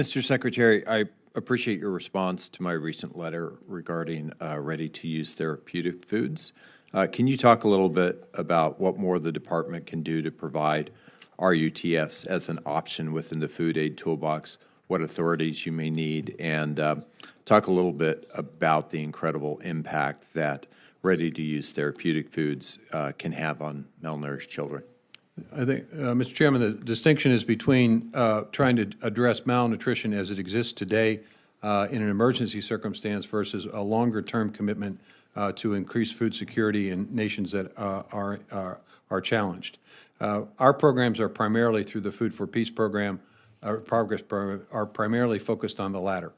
Mr. Secretary, I appreciate your response to my recent letter regarding ready-to-use therapeutic foods. Can you talk a little bit about what more the department can do to provide RUTFs as an option within the food aid toolbox, what authorities you may need, and talk a little bit about the incredible impact that ready-to-use therapeutic foods can have on malnourished children? I think, Mr. Chairman, the distinction is between trying to address malnutrition as it exists today in an emergency circumstance versus a longer-term commitment to increase food security in nations that are challenged. Our programs are primarily through the Food for Peace program, progress program, are primarily focused on the latter.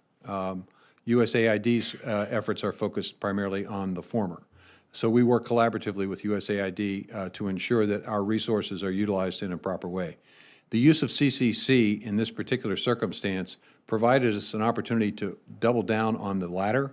USAID's efforts are focused primarily on the former. So we work collaboratively with USAID to ensure that our resources are utilized in a proper way. The use of CCC in this particular circumstance provided us an opportunity to double down on the latter,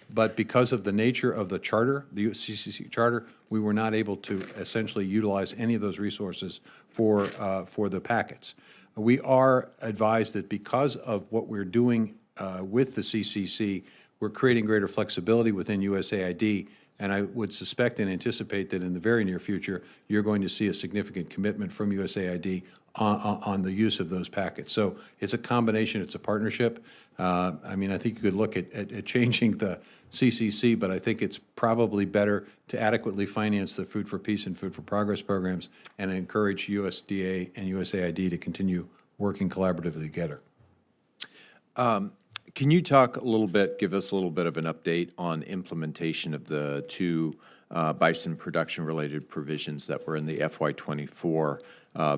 but because of the nature of the charter, the CCC charter, we were not able to essentially utilize any of those resources for the packets. We are advised that because of what we're doing with the CCC, we're creating greater flexibility within USAID, and I would suspect and anticipate that in the very near future, you're going to see a significant commitment from USAID on the use of those packets. So it's a combination, it's a partnership. I mean, I think you could look at changing the CCC, but I think it's probably better to adequately finance the Food for Peace and Food for Progress programs and encourage USDA and USAID to continue working collaboratively together. Can you talk a little bit, give us a little bit of an update on implementation of the two bison production-related provisions that were in the FY24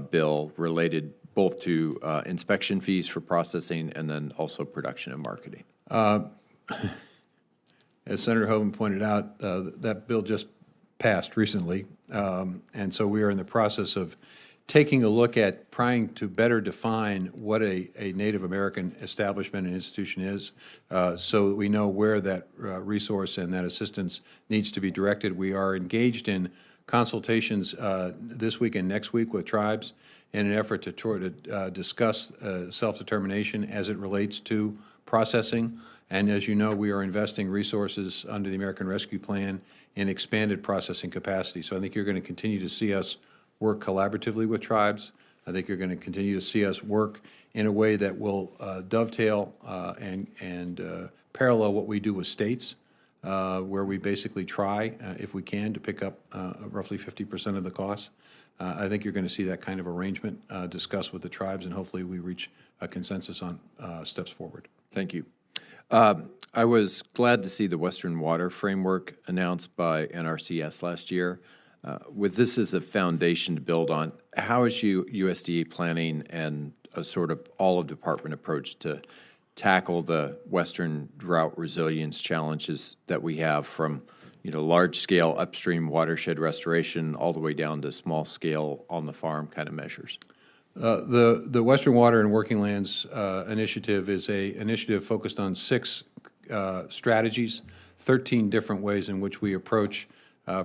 bill related both to inspection fees for processing and then also production and marketing? As Senator Hoeven pointed out, that bill just passed recently, and so we are in the process of taking a look at trying to better define what a Native American establishment and institution is so that we know where that resource and that assistance needs to be directed. We are engaged in consultations this week and next week with tribes in an effort to try to discuss self-determination as it relates to processing. And as you know, we are investing resources under the American Rescue Plan in expanded processing capacity. So I think you're going to continue to see us work collaboratively with tribes. I think you're going to continue to see us work in a way that will dovetail and parallel what we do with states, where we basically try, if we can, to pick up roughly 50% of the costs. I think you're going to see that kind of arrangement discussed with the tribes, and hopefully we reach a consensus on steps forward. Thank you. I was glad to see the Western Water Framework announced by NRCS last year. With this as a foundation to build on, how is USDA planning and a sort of all-of-department approach to tackle the Western drought resilience challenges that we have from, large-scale upstream watershed restoration all the way down to small-scale on-the-farm kind of measures? The Western Water and Working Lands Initiative is an initiative focused on 6 strategies, 13 different ways in which we approach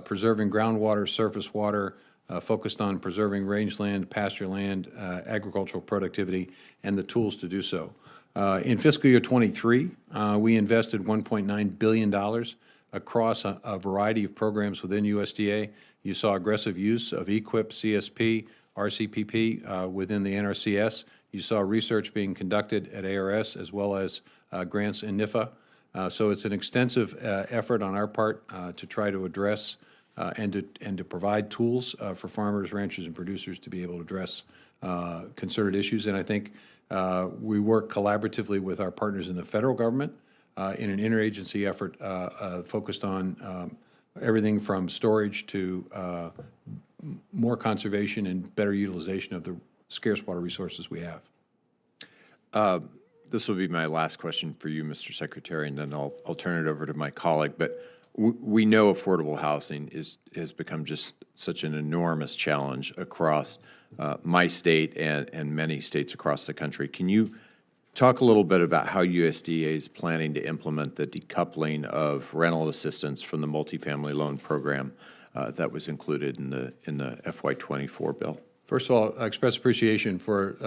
preserving groundwater, surface water, focused on preserving rangeland, pasture land, agricultural productivity, and the tools to do so. In fiscal year 23, we invested $1.9 billion across a variety of programs within USDA. You saw aggressive use of EQIP, CSP, RCPP within the NRCS. You saw research being conducted at ARS as well as grants in NIFA. So it's an extensive effort on our part to try to address and to provide tools for farmers, ranchers, and producers to be able to address concerted issues. And I think we work collaboratively with our partners in the federal government in an interagency effort focused on everything from storage to more conservation and better utilization of the scarce water resources we have. This will be my last question for you, Mr. Secretary, and then I'll turn it over to my colleague. But we know affordable housing has become just such an enormous challenge across my state and many states across the country. Can you talk a little bit about how USDA is planning to implement the decoupling of rental assistance from the multifamily loan program that was included in the FY24 bill? First of all, I express appreciation for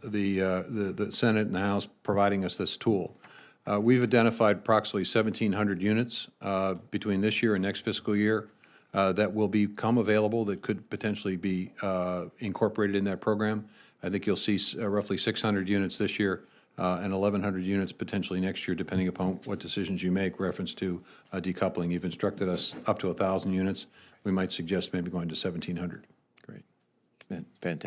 the Senate and the House providing us this tool. We've identified approximately 1,700 units between this year and next fiscal year that will become available that could potentially be incorporated in that program. I think you'll see roughly 600 units this year and 1,100 units potentially next year, depending upon what decisions you make reference to decoupling. You've instructed us up to 1,000 units. We might suggest maybe going to 1,700. Great. Fantastic.